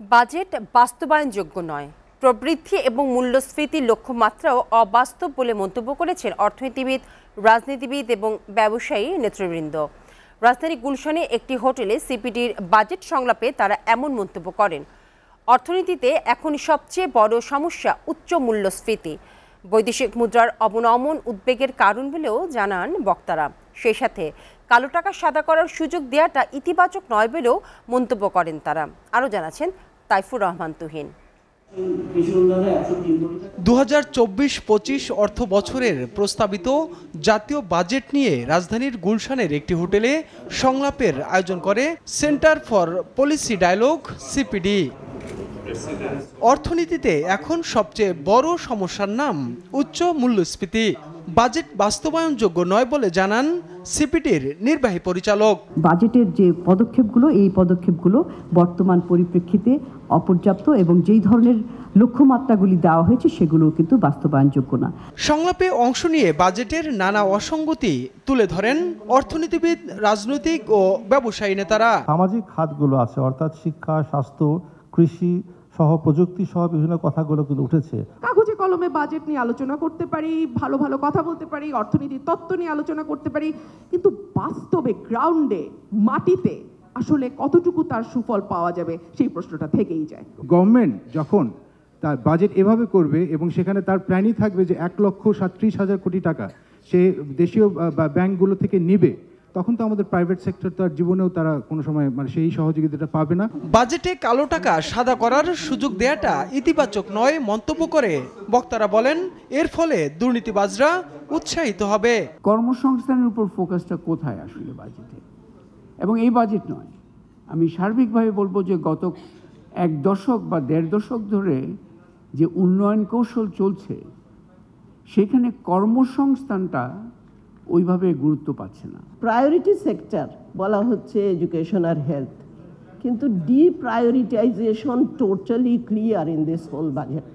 Budget বাস্তবায়নযোগ্য নয়, প্রবৃদ্ধি এবং মূল্যস্ফীতির লক্ষ্যমাত্রাও অবাস্তব বলে মন্তব্য করেছেন অর্থনীতিবিদ, রাজনীতিবিদ এবং ব্যবসায়ী নেতৃবৃন্দ। রাজধানী গুলশানে একটি হোটেলে সিপিডির বাজেট সংলাপে তারা এমন মন্তব্য করেন। অর্থনীতিতে এখন সবচেয়ে বড় সমস্যা উচ্চ মূল্যস্ফীতি। বৈদেশিক মুদ্রার অবনমন উদ্বেগের কারণ বলেও জানান বক্তারা। সেই সাথে কালো টাকা সাদা করার সুযোগ দেওয়াটা ইতিবাচক নয় বলেও মন্তব্য করেন তারা। আরও জানাচ্ছেন তাইফুর রহমান তুহিন। 2024-25 অর্থ বছরের প্রস্তাবিত জাতীয় বাজেট নিয়ে রাজধানীর গুলশানের একটি হোটেলে সংলাপের আয়োজন করে Centre for Policy Dialogue CPD. অর্থনীতিতে এখন সবচেয়ে বড় সমস্যার নাম উচ্চ মূল্যস্ফীতি। বাজেট বাস্তবায়নযোগ্য নয় বলে জানান সিপিডির নির্বাহী পরিচালক। বাজেটের যে পদক্ষেপগুলো, এই পদক্ষেপগুলো বর্তমান পরিপ্রেক্ষিতে অপর্যাপ্ত এবং যেই ধরনের লক্ষ্যমাত্রাগুলি দেওয়া হয়েছে সেগুলো কিন্তু বাস্তবায়নযোগ্য না। সংলাপে অংশ নিয়ে বাজেটের নানা অসঙ্গতি তুলে ধরেন অর্থনীতিবিদ, রাজনৈতিক ও ব্যবসায়ী নেতারা। সামাজিক খাতগুলো আছে, অর্থাৎ শিক্ষা, স্বাস্থ্য, কৃষি সহ প্রযুক্তি সহ বিভিন্ন কথাগুলো কিন্তু উঠেছে। কাগজে কলমে বাজেট নিয়ে আলোচনা করতে পারি, ভালো ভালো কথা বলতে পারি, অর্থনীতির তত্ত্ব নিয়ে আলোচনা করতে পারি, কিন্তু বাস্তবে গ্রাউন্ডে মাটিতে আসলে কতটুকু তার সুফল পাওয়া যাবে সেই প্রশ্নটা থেকেই যায়। গভর্নমেন্ট যখন তার বাজেট এভাবে করবে এবং সেখানে তার প্ল্যানই থাকবে যে 1,37,000 কোটি টাকা সে দেশীয় ব্যাংকগুলো থেকে নিবে, তখন তো আমাদের প্রাইভেট সেক্টর তার জীবনেও তারা কোনো সময় সেই সহযোগিতাটা পাবে না। বাজেটে কালো টাকা সাদা করার সুযোগ দেয়াটা ইতিবাচক নয় মন্তব্য করে বক্তারা বলেন, এর ফলে দুর্নীতিবাজরা উৎসাহিত হবে। কর্মসংস্থানের উপর ফোকাসটা কোথায় আসলে বাজেটে? এবং এই বাজেট নয়, আমি সার্বিকভাবে বলবো যে গত 1 দশক বা 1.5 দশক ধরে যে উন্নয়ন কৌশল চলছে সেখানে কর্মসংস্থানটা ওইভাবে গুরুত্ব পাচ্ছে না। প্রায়োরিটি সেক্টর বলা হচ্ছে এডুকেশন আর হেলথ, কিন্তু deprioritization totally clear in this whole budget.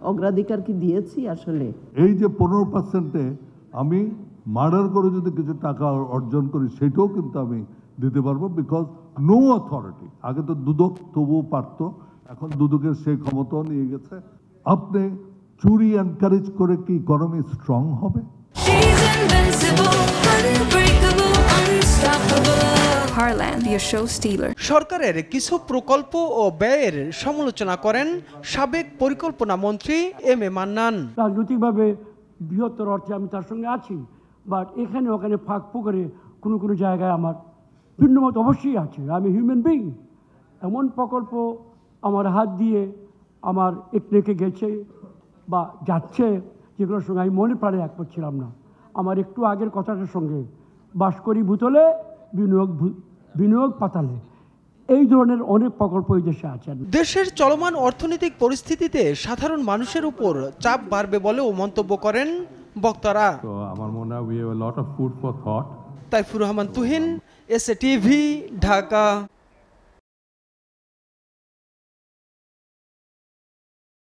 অগ্রাধিকার কি দিয়েছি আসলে? এই যে 15%-এ আমি মার্ডার করে যদি কিছু টাকা অর্জন করি সেটাও কিন্তু আমি দিতে পারবো, বিকজ নো অথরিটি। আগে তো দুদক তবুও পারত, এখন দুদকের সেই ক্ষমতাও নিয়ে গেছে। আপনি চুরি এনকারেজ করে কি ইকোনমি স্ট্রং হবে? সরকারের কিছু প্রকল্প ও ব্যয়ের সমালোচনা করেন সাবেক পরিকল্পনা মন্ত্রী এম এ মান্নান। রাজনৈতিকভাবে বৃহত্তর অর্থে আমি তার সঙ্গে আছি, বাট এখানে ওখানে ফাঁক ফুকরে কোনো জায়গায় আমার ভিন্ন মত অবশ্যই আছে। আমি হিউম্যান বিং। এমন প্রকল্প আমার হাত দিয়ে আমার রেখে গেছে বা যাচ্ছে যেগুলোর সঙ্গে আমি মনে প্রাণে একমত ছিলাম না। আমার একটু আগের কথাটার সঙ্গে বাসকরি ভূতলে বিনিয়োগ পাতালে, এই ধরনের অনেক প্রকল্প এই দেশে আছে। দেশের চলমান অর্থনৈতিক পরিস্থিতিতে সাধারণ মানুষের উপর চাপ বাড়বে বলেও মন্তব্য করেন বক্তারা। আমার মনে হয় we have a lot of food for thought. Taifur Rahman Tuhin, SA TV, Dhaka.